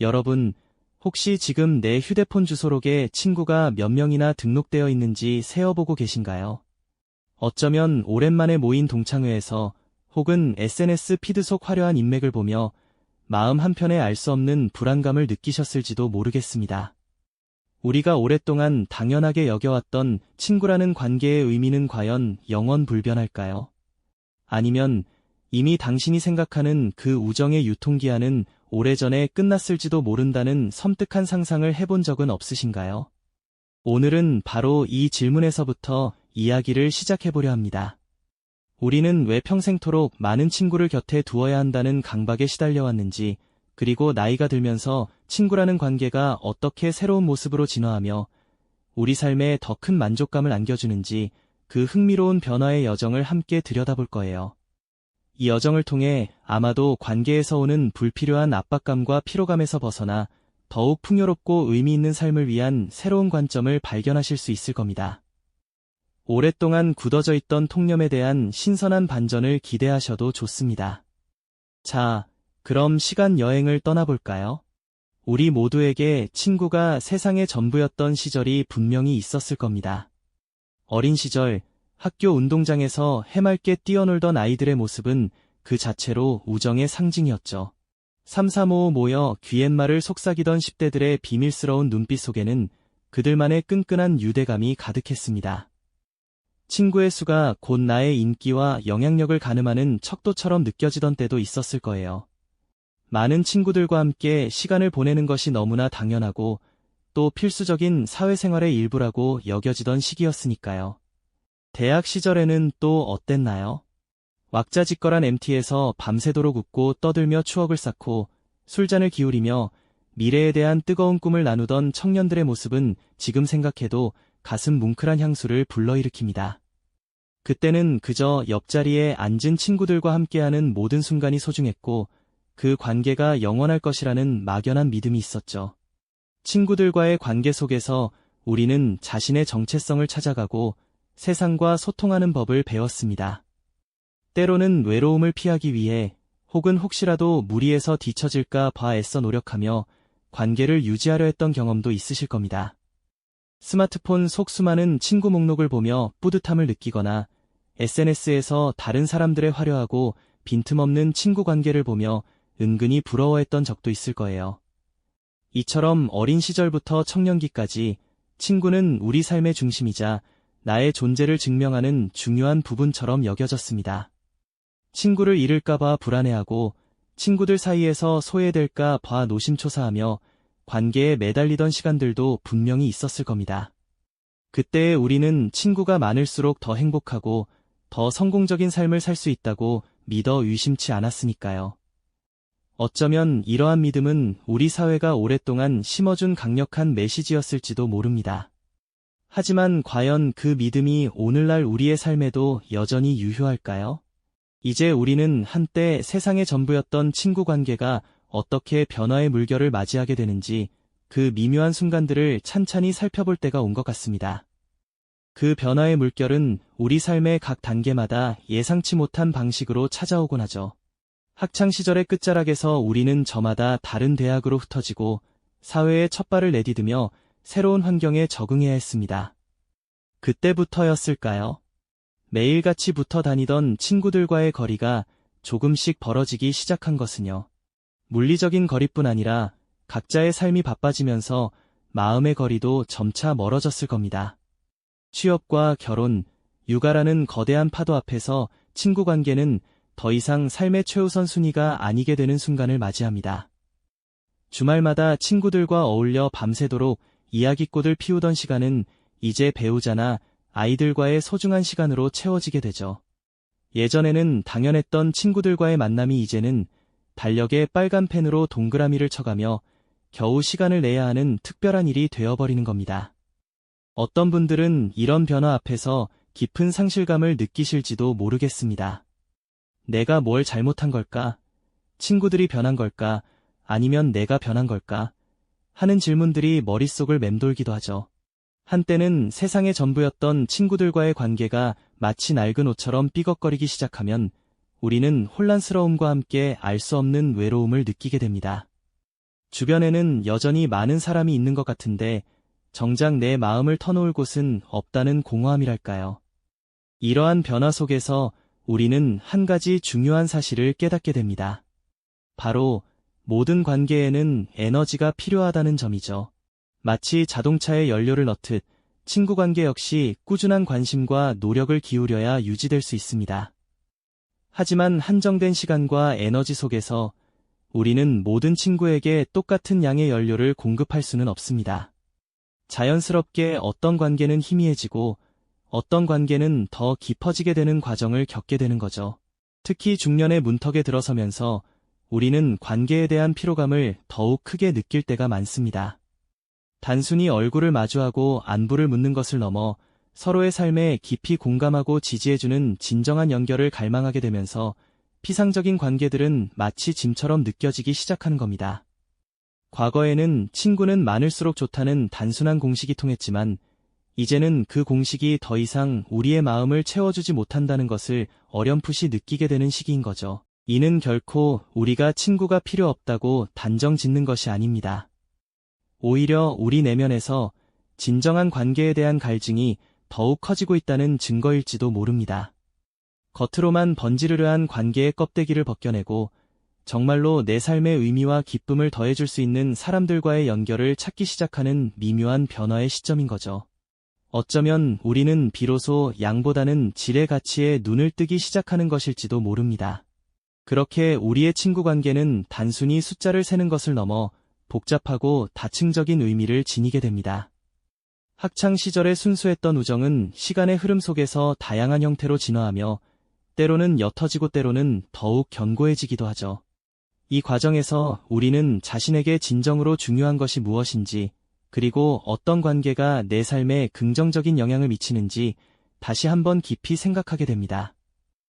여러분, 혹시 지금 내 휴대폰 주소록에 친구가 몇 명이나 등록되어 있는지 세어보고 계신가요? 어쩌면 오랜만에 모인 동창회에서 혹은 SNS 피드 속 화려한 인맥을 보며 마음 한편에 알 수 없는 불안감을 느끼셨을지도 모르겠습니다. 우리가 오랫동안 당연하게 여겨왔던 친구라는 관계의 의미는 과연 영원불변할까요? 아니면 이미 당신이 생각하는 그 우정의 유통기한은 오래전에 끝났을지도 모른다는 섬뜩한 상상을 해본 적은 없으신가요? 오늘은 바로 이 질문에서부터 이야기를 시작해보려 합니다. 우리는 왜 평생토록 많은 친구를 곁에 두어야 한다는 강박에 시달려왔는지, 그리고 나이가 들면서 친구라는 관계가 어떻게 새로운 모습으로 진화하며 우리 삶에 더 큰 만족감을 안겨주는지 그 흥미로운 변화의 여정을 함께 들여다볼 거예요. 이 여정을 통해 아마도 관계에서 오는 불필요한 압박감과 피로감에서 벗어나 더욱 풍요롭고 의미 있는 삶을 위한 새로운 관점을 발견하실 수 있을 겁니다. 오랫동안 굳어져 있던 통념에 대한 신선한 반전을 기대하셔도 좋습니다. 자, 그럼 시간 여행을 떠나볼까요? 우리 모두에게 친구가 세상의 전부였던 시절이 분명히 있었을 겁니다. 어린 시절, 학교 운동장에서 해맑게 뛰어놀던 아이들의 모습은 그 자체로 우정의 상징이었죠. 335 모여 귀옛말을 속삭이던 10대들의 비밀스러운 눈빛 속에는 그들만의 끈끈한 유대감이 가득했습니다. 친구의 수가 곧 나의 인기와 영향력을 가늠하는 척도처럼 느껴지던 때도 있었을 거예요. 많은 친구들과 함께 시간을 보내는 것이 너무나 당연하고 또 필수적인 사회생활의 일부라고 여겨지던 시기였으니까요. 대학 시절에는 또 어땠나요? 왁자지껄한 MT에서 밤새도록 웃고 떠들며 추억을 쌓고 술잔을 기울이며 미래에 대한 뜨거운 꿈을 나누던 청년들의 모습은 지금 생각해도 가슴 뭉클한 향수를 불러일으킵니다. 그때는 그저 옆자리에 앉은 친구들과 함께하는 모든 순간이 소중했고 그 관계가 영원할 것이라는 막연한 믿음이 있었죠. 친구들과의 관계 속에서 우리는 자신의 정체성을 찾아가고 세상과 소통하는 법을 배웠습니다. 때로는 외로움을 피하기 위해 혹은 혹시라도 무리해서 뒤처질까 봐 애써 노력하며 관계를 유지하려 했던 경험도 있으실 겁니다. 스마트폰 속 수많은 친구 목록을 보며 뿌듯함을 느끼거나 SNS에서 다른 사람들의 화려하고 빈틈없는 친구 관계를 보며 은근히 부러워했던 적도 있을 거예요. 이처럼 어린 시절부터 청년기까지 친구는 우리 삶의 중심이자 나의 존재를 증명하는 중요한 부분처럼 여겨졌습니다. 친구를 잃을까봐 불안해하고 친구들 사이에서 소외될까 봐 노심초사하며 관계에 매달리던 시간들도 분명히 있었을 겁니다. 그때의 우리는 친구가 많을수록 더 행복하고 더 성공적인 삶을 살 수 있다고 믿어 의심치 않았으니까요. 어쩌면 이러한 믿음은 우리 사회가 오랫동안 심어준 강력한 메시지였을지도 모릅니다. 하지만 과연 그 믿음이 오늘날 우리의 삶에도 여전히 유효할까요? 이제 우리는 한때 세상의 전부였던 친구 관계가 어떻게 변화의 물결을 맞이하게 되는지 그 미묘한 순간들을 찬찬히 살펴볼 때가 온 것 같습니다. 그 변화의 물결은 우리 삶의 각 단계마다 예상치 못한 방식으로 찾아오곤 하죠. 학창시절의 끝자락에서 우리는 저마다 다른 대학으로 흩어지고 사회의 첫발을 내디디며 새로운 환경에 적응해야 했습니다. 그때부터였을까요? 매일같이 붙어 다니던 친구들과의 거리가 조금씩 벌어지기 시작한 것은요. 물리적인 거리뿐 아니라 각자의 삶이 바빠지면서 마음의 거리도 점차 멀어졌을 겁니다. 취업과 결혼, 육아라는 거대한 파도 앞에서 친구 관계는 더 이상 삶의 최우선 순위가 아니게 되는 순간을 맞이합니다. 주말마다 친구들과 어울려 밤새도록 이야기꽃을 피우던 시간은 이제 배우자나 아이들과의 소중한 시간으로 채워지게 되죠. 예전에는 당연했던 친구들과의 만남이 이제는 달력에 빨간 펜으로 동그라미를 쳐가며 겨우 시간을 내야 하는 특별한 일이 되어버리는 겁니다. 어떤 분들은 이런 변화 앞에서 깊은 상실감을 느끼실지도 모르겠습니다. 내가 뭘 잘못한 걸까? 친구들이 변한 걸까? 아니면 내가 변한 걸까? 하는 질문들이 머릿속을 맴돌기도 하죠. 한때는 세상의 전부였던 친구들과의 관계가 마치 낡은 옷처럼 삐걱거리기 시작하면 우리는 혼란스러움과 함께 알 수 없는 외로움을 느끼게 됩니다. 주변에는 여전히 많은 사람이 있는 것 같은데 정작 내 마음을 터놓을 곳은 없다는 공허함이랄까요. 이러한 변화 속에서 우리는 한 가지 중요한 사실을 깨닫게 됩니다. 바로 모든 관계에는 에너지가 필요하다는 점이죠. 마치 자동차에 연료를 넣듯 친구 관계 역시 꾸준한 관심과 노력을 기울여야 유지될 수 있습니다. 하지만 한정된 시간과 에너지 속에서 우리는 모든 친구에게 똑같은 양의 연료를 공급할 수는 없습니다. 자연스럽게 어떤 관계는 희미해지고 어떤 관계는 더 깊어지게 되는 과정을 겪게 되는 거죠. 특히 중년의 문턱에 들어서면서 우리는 관계에 대한 피로감을 더욱 크게 느낄 때가 많습니다. 단순히 얼굴을 마주하고 안부를 묻는 것을 넘어 서로의 삶에 깊이 공감하고 지지해주는 진정한 연결을 갈망하게 되면서 피상적인 관계들은 마치 짐처럼 느껴지기 시작하는 겁니다. 과거에는 친구는 많을수록 좋다는 단순한 공식이 통했지만 이제는 그 공식이 더 이상 우리의 마음을 채워주지 못한다는 것을 어렴풋이 느끼게 되는 시기인 거죠. 이는 결코 우리가 친구가 필요 없다고 단정 짓는 것이 아닙니다. 오히려 우리 내면에서 진정한 관계에 대한 갈증이 더욱 커지고 있다는 증거일지도 모릅니다. 겉으로만 번지르르한 관계의 껍데기를 벗겨내고 정말로 내 삶의 의미와 기쁨을 더해줄 수 있는 사람들과의 연결을 찾기 시작하는 미묘한 변화의 시점인 거죠. 어쩌면 우리는 비로소 양보다는 질의 가치에 눈을 뜨기 시작하는 것일지도 모릅니다. 그렇게 우리의 친구 관계는 단순히 숫자를 세는 것을 넘어 복잡하고 다층적인 의미를 지니게 됩니다. 학창 시절의 순수했던 우정은 시간의 흐름 속에서 다양한 형태로 진화하며 때로는 옅어지고 때로는 더욱 견고해지기도 하죠. 이 과정에서 우리는 자신에게 진정으로 중요한 것이 무엇인지, 그리고 어떤 관계가 내 삶에 긍정적인 영향을 미치는지 다시 한번 깊이 생각하게 됩니다.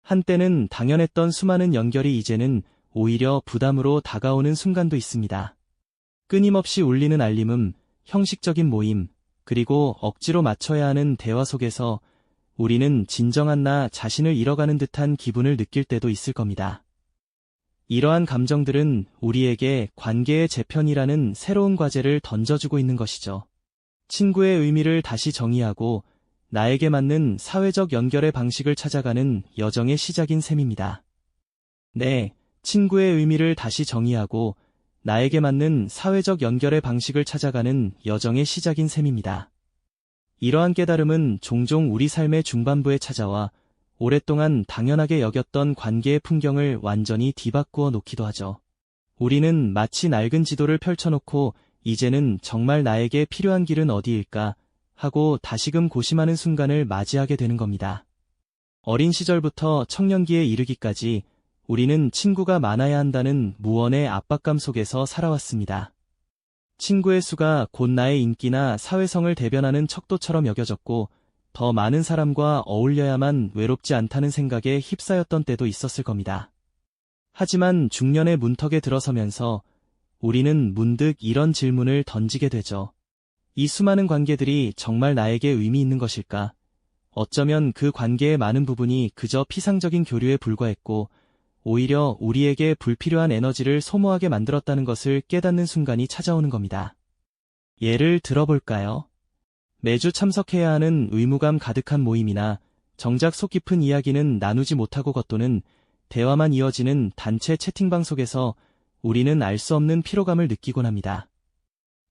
한때는 당연했던 수많은 연결이 이제는 오히려 부담으로 다가오는 순간도 있습니다. 끊임없이 울리는 알림음, 형식적인 모임, 그리고 억지로 맞춰야 하는 대화 속에서 우리는 진정한 나 자신을 잃어가는 듯한 기분을 느낄 때도 있을 겁니다. 이러한 감정들은 우리에게 관계의 재편이라는 새로운 과제를 던져주고 있는 것이죠. 친구의 의미를 다시 정의하고 나에게 맞는 사회적 연결의 방식을 찾아가는 여정의 시작인 셈입니다. 네, 친구의 의미를 다시 정의하고 나에게 맞는 사회적 연결의 방식을 찾아가는 여정의 시작인 셈입니다. 이러한 깨달음은 종종 우리 삶의 중반부에 찾아와 오랫동안 당연하게 여겼던 관계의 풍경을 완전히 뒤바꾸어 놓기도 하죠. 우리는 마치 낡은 지도를 펼쳐놓고 이제는 정말 나에게 필요한 길은 어디일까 하고 다시금 고심하는 순간을 맞이하게 되는 겁니다. 어린 시절부터 청년기에 이르기까지 우리는 친구가 많아야 한다는 무언의 압박감 속에서 살아왔습니다. 친구의 수가 곧 나의 인기나 사회성을 대변하는 척도처럼 여겨졌고 더 많은 사람과 어울려야만 외롭지 않다는 생각에 휩싸였던 때도 있었을 겁니다. 하지만 중년의 문턱에 들어서면서 우리는 문득 이런 질문을 던지게 되죠. 이 수많은 관계들이 정말 나에게 의미 있는 것일까? 어쩌면 그 관계의 많은 부분이 그저 피상적인 교류에 불과했고 오히려 우리에게 불필요한 에너지를 소모하게 만들었다는 것을 깨닫는 순간이 찾아오는 겁니다. 예를 들어볼까요? 매주 참석해야 하는 의무감 가득한 모임이나 정작 속 깊은 이야기는 나누지 못하고 겉도는 대화만 이어지는 단체 채팅방 속에서 우리는 알 수 없는 피로감을 느끼곤 합니다.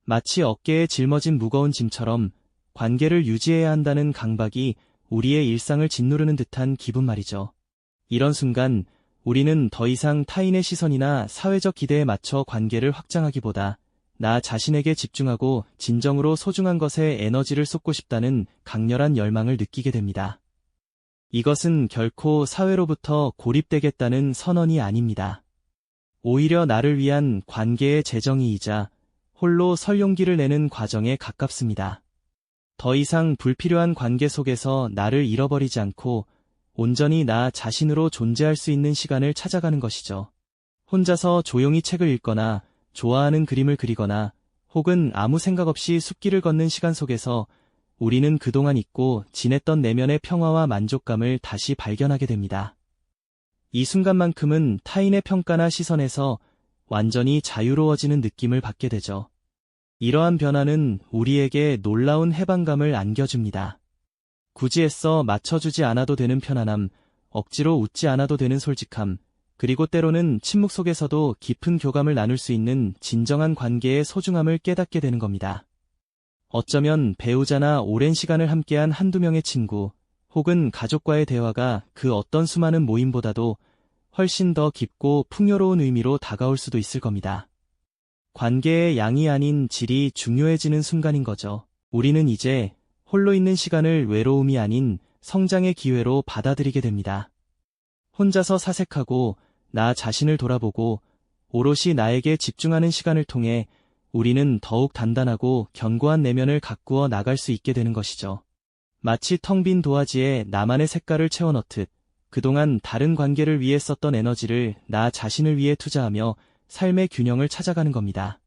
마치 어깨에 짊어진 무거운 짐처럼 관계를 유지해야 한다는 강박이 우리의 일상을 짓누르는 듯한 기분 말이죠. 이런 순간 우리는 더 이상 타인의 시선이나 사회적 기대에 맞춰 관계를 확장하기보다 나 자신에게 집중하고 진정으로 소중한 것에 에너지를 쏟고 싶다는 강렬한 열망을 느끼게 됩니다. 이것은 결코 사회로부터 고립되겠다는 선언이 아닙니다. 오히려 나를 위한 관계의 재정의이자 홀로 설 용기를 내는 과정에 가깝습니다. 더 이상 불필요한 관계 속에서 나를 잃어버리지 않고 온전히 나 자신으로 존재할 수 있는 시간을 찾아가는 것이죠. 혼자서 조용히 책을 읽거나 좋아하는 그림을 그리거나 혹은 아무 생각 없이 숲길을 걷는 시간 속에서 우리는 그동안 잊고 지냈던 내면의 평화와 만족감을 다시 발견하게 됩니다. 이 순간만큼은 타인의 평가나 시선에서 완전히 자유로워지는 느낌을 받게 되죠. 이러한 변화는 우리에게 놀라운 해방감을 안겨줍니다. 굳이 애써 맞춰주지 않아도 되는 편안함, 억지로 웃지 않아도 되는 솔직함, 그리고 때로는 침묵 속에서도 깊은 교감을 나눌 수 있는 진정한 관계의 소중함을 깨닫게 되는 겁니다. 어쩌면 배우자나 오랜 시간을 함께한 한두 명의 친구, 혹은 가족과의 대화가 그 어떤 수많은 모임보다도 훨씬 더 깊고 풍요로운 의미로 다가올 수도 있을 겁니다. 관계의 양이 아닌 질이 중요해지는 순간인 거죠. 우리는 이제 홀로 있는 시간을 외로움이 아닌 성장의 기회로 받아들이게 됩니다. 혼자서 사색하고 나 자신을 돌아보고 오롯이 나에게 집중하는 시간을 통해 우리는 더욱 단단하고 견고한 내면을 가꾸어 나갈 수 있게 되는 것이죠. 마치 텅 빈 도화지에 나만의 색깔을 채워넣듯 그동안 다른 관계를 위해 썼던 에너지를 나 자신을 위해 투자하며 삶의 균형을 찾아가는 겁니다.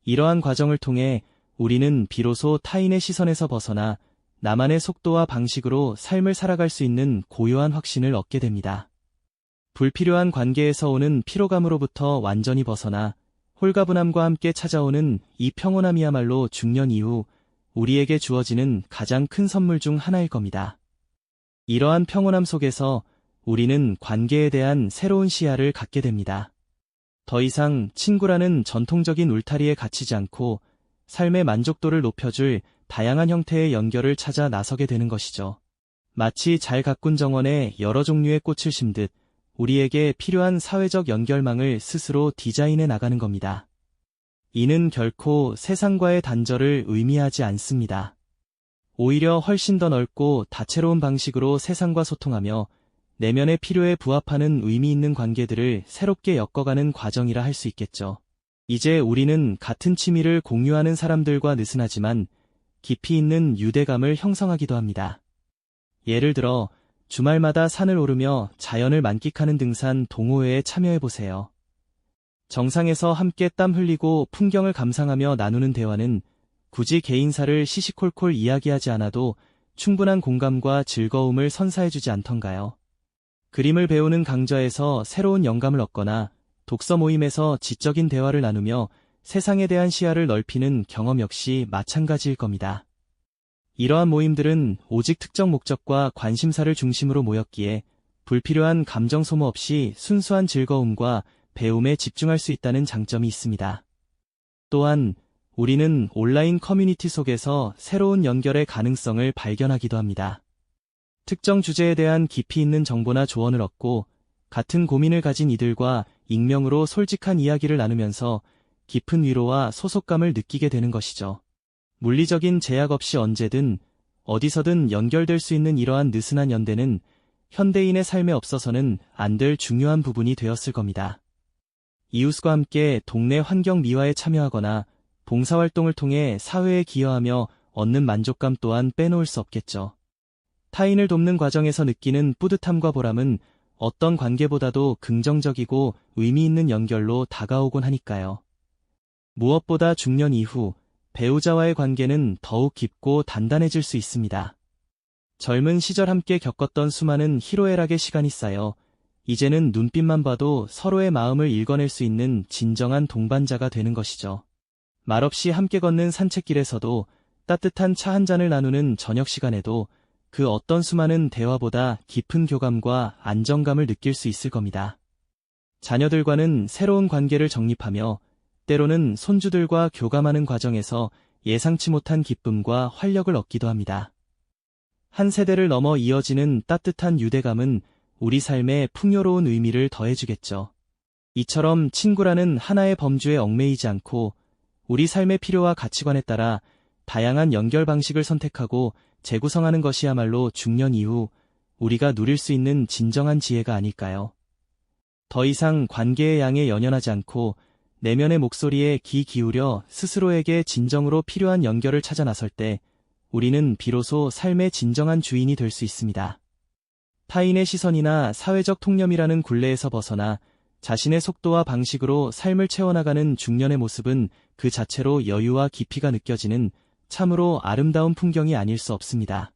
이러한 과정을 통해 우리는 비로소 타인의 시선에서 벗어나 나만의 속도와 방식으로 삶을 살아갈 수 있는 고요한 확신을 얻게 됩니다. 불필요한 관계에서 오는 피로감으로부터 완전히 벗어나 홀가분함과 함께 찾아오는 이 평온함이야말로 중년 이후 우리에게 주어지는 가장 큰 선물 중 하나일 겁니다. 이러한 평온함 속에서 우리는 관계에 대한 새로운 시야를 갖게 됩니다. 더 이상 친구라는 전통적인 울타리에 갇히지 않고 삶의 만족도를 높여줄 다양한 형태의 연결을 찾아 나서게 되는 것이죠. 마치 잘 가꾼 정원에 여러 종류의 꽃을 심듯 우리에게 필요한 사회적 연결망을 스스로 디자인해 나가는 겁니다. 이는 결코 세상과의 단절을 의미하지 않습니다. 오히려 훨씬 더 넓고 다채로운 방식으로 세상과 소통하며 내면의 필요에 부합하는 의미 있는 관계들을 새롭게 엮어가는 과정이라 할 수 있겠죠. 이제 우리는 같은 취미를 공유하는 사람들과 느슨하지만 깊이 있는 유대감을 형성하기도 합니다. 예를 들어 주말마다 산을 오르며 자연을 만끽하는 등산 동호회에 참여해보세요. 정상에서 함께 땀 흘리고 풍경을 감상하며 나누는 대화는 굳이 개인사를 시시콜콜 이야기하지 않아도 충분한 공감과 즐거움을 선사해주지 않던가요? 그림을 배우는 강좌에서 새로운 영감을 얻거나 독서 모임에서 지적인 대화를 나누며 세상에 대한 시야를 넓히는 경험 역시 마찬가지일 겁니다. 이러한 모임들은 오직 특정 목적과 관심사를 중심으로 모였기에 불필요한 감정 소모 없이 순수한 즐거움과 배움에 집중할 수 있다는 장점이 있습니다. 또한 우리는 온라인 커뮤니티 속에서 새로운 연결의 가능성을 발견하기도 합니다. 특정 주제에 대한 깊이 있는 정보나 조언을 얻고 같은 고민을 가진 이들과 익명으로 솔직한 이야기를 나누면서 깊은 위로와 소속감을 느끼게 되는 것이죠. 물리적인 제약 없이 언제든 어디서든 연결될 수 있는 이러한 느슨한 연대는 현대인의 삶에 없어서는 안 될 중요한 부분이 되었을 겁니다. 이웃과 함께 동네 환경 미화에 참여하거나 봉사활동을 통해 사회에 기여하며 얻는 만족감 또한 빼놓을 수 없겠죠. 타인을 돕는 과정에서 느끼는 뿌듯함과 보람은 어떤 관계보다도 긍정적이고 의미 있는 연결로 다가오곤 하니까요. 무엇보다 중년 이후 배우자와의 관계는 더욱 깊고 단단해질 수 있습니다. 젊은 시절 함께 겪었던 수많은 희로애락의 시간이 쌓여 이제는 눈빛만 봐도 서로의 마음을 읽어낼 수 있는 진정한 동반자가 되는 것이죠. 말없이 함께 걷는 산책길에서도 따뜻한 차 한 잔을 나누는 저녁 시간에도 그 어떤 수많은 대화보다 깊은 교감과 안정감을 느낄 수 있을 겁니다. 자녀들과는 새로운 관계를 정립하며 때로는 손주들과 교감하는 과정에서 예상치 못한 기쁨과 활력을 얻기도 합니다. 한 세대를 넘어 이어지는 따뜻한 유대감은 우리 삶에 풍요로운 의미를 더해주겠죠. 이처럼 친구라는 하나의 범주에 얽매이지 않고 우리 삶의 필요와 가치관에 따라 다양한 연결 방식을 선택하고 재구성하는 것이야말로 중년 이후 우리가 누릴 수 있는 진정한 지혜가 아닐까요? 더 이상 관계의 양에 연연하지 않고 내면의 목소리에 귀 기울여 스스로에게 진정으로 필요한 연결을 찾아 나설 때 우리는 비로소 삶의 진정한 주인이 될 수 있습니다. 타인의 시선이나 사회적 통념이라는 굴레에서 벗어나 자신의 속도와 방식으로 삶을 채워나가는 중년의 모습은 그 자체로 여유와 깊이가 느껴지는 참으로 아름다운 풍경이 아닐 수 없습니다.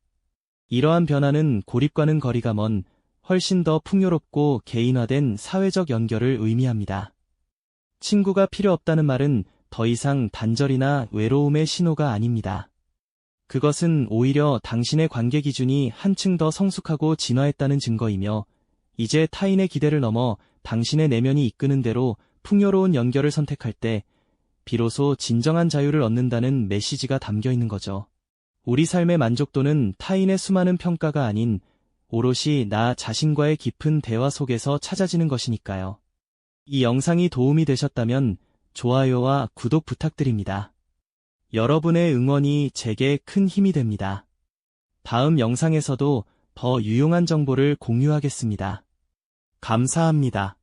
이러한 변화는 고립과는 거리가 먼 훨씬 더 풍요롭고 개인화된 사회적 연결을 의미합니다. 친구가 필요 없다는 말은 더 이상 단절이나 외로움의 신호가 아닙니다. 그것은 오히려 당신의 관계 기준이 한층 더 성숙하고 진화했다는 증거이며, 이제 타인의 기대를 넘어 당신의 내면이 이끄는 대로 풍요로운 연결을 선택할 때, 비로소 진정한 자유를 얻는다는 메시지가 담겨 있는 거죠. 우리 삶의 만족도는 타인의 수많은 평가가 아닌 오롯이 나 자신과의 깊은 대화 속에서 찾아지는 것이니까요. 이 영상이 도움이 되셨다면 좋아요와 구독 부탁드립니다. 여러분의 응원이 제게 큰 힘이 됩니다. 다음 영상에서도 더 유용한 정보를 공유하겠습니다. 감사합니다.